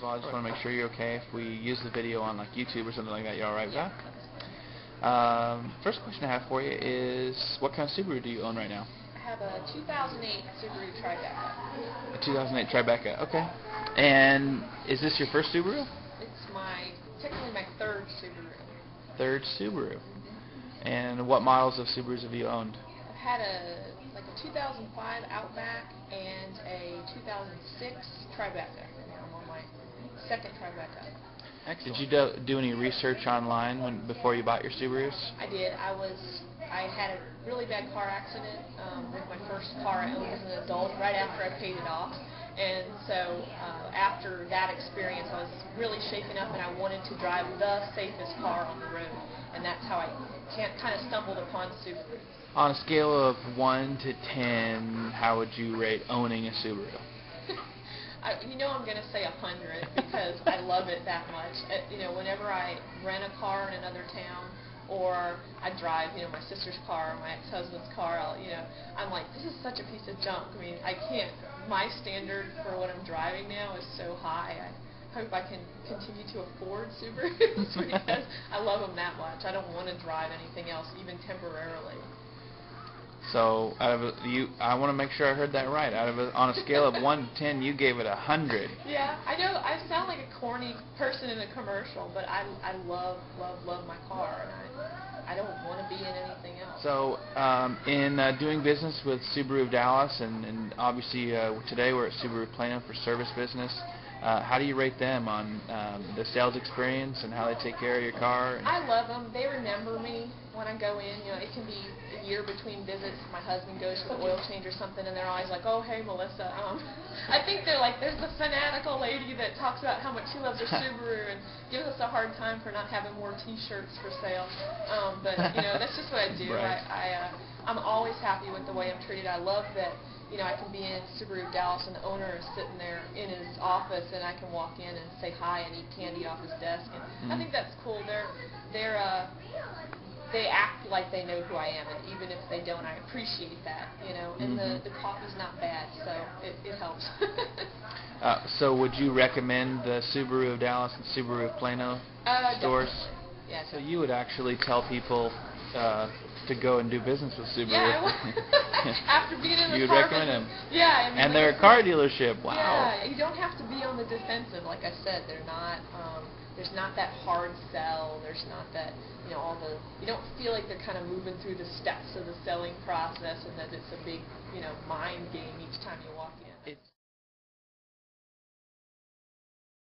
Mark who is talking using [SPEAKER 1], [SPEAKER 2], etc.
[SPEAKER 1] all, I just want to make sure you're okay if we use the video on like YouTube or something like that. You all right with that? First question I have for you is, what kind of Subaru do you own right now?
[SPEAKER 2] I have a 2008 Subaru Tribeca.
[SPEAKER 1] A 2008 Tribeca, okay. And is this your first Subaru?
[SPEAKER 2] It's technically my third Subaru.
[SPEAKER 1] Third Subaru. And what models of Subarus have you owned?
[SPEAKER 2] I've had a 2005 Outback and a 2006 Tribeca. I'm on my second Tribeca.
[SPEAKER 1] Excellent. Did you do any research online before you bought your Subarus?
[SPEAKER 2] I did. I had a really bad car accident with my first car I owned as an adult right after I paid it off. And so after that experience, I was really shaken up and I wanted to drive the safest car on the road. And that's how I kind of stumbled upon Subaru.
[SPEAKER 1] On a scale of 1 to 10, how would you rate owning a Subaru?
[SPEAKER 2] I'm going to say 100 because I love it that much. Whenever I rent a car in another town or I drive, my sister's car or my ex-husband's car, I'm like, this is such a piece of junk. I mean, I can't. My standard for what I'm driving now is so high. I hope I can continue to afford Subarus because I love them that much. I don't want to drive anything else, even temporarily.
[SPEAKER 1] So, I want to make sure I heard that right. On a scale of 1 to 10, you gave it 100.
[SPEAKER 2] Yeah, I know. I sound like a corny person in a commercial, but I love my car, and I don't want to be in anything else.
[SPEAKER 1] So, in doing business with Subaru of Dallas, and obviously today we're at Subaru Plano for service business. How do you rate them on the sales experience and how they take care of your car?
[SPEAKER 2] I love them. They remember me when I go in. It can be a year between visits. My husband goes for the oil change or something, and they're always like, "Oh, hey, Melissa." I think they're like, there's the fanatical lady that talks about how much she loves her Subaru and gives us a hard time for not having more T-shirts for sale. But that's just what I do.
[SPEAKER 1] Right.
[SPEAKER 2] I'm always happy with the way I'm treated. I love that. I can be in Subaru of Dallas and the owner is sitting there in his office and I can walk in and say hi and eat candy off his desk. And I think that's cool. They act like they know who I am, and even if they don't, I appreciate that. And the coffee's not bad, so it helps.
[SPEAKER 1] So would you recommend the Subaru of Dallas and Subaru of Plano stores?
[SPEAKER 2] Definitely. Yeah,
[SPEAKER 1] so you would actually tell people to go and do business with Subaru.
[SPEAKER 2] Yeah, after being in the
[SPEAKER 1] You'd
[SPEAKER 2] car
[SPEAKER 1] recommend them.
[SPEAKER 2] Yeah,
[SPEAKER 1] and they're a car dealership. Wow.
[SPEAKER 2] Yeah, you don't have to be on the defensive. Like I said, they're not. There's not that hard sell. There's not that you don't feel like they're kind of moving through the steps of the selling process, and that it's a big mind game each time you walk in.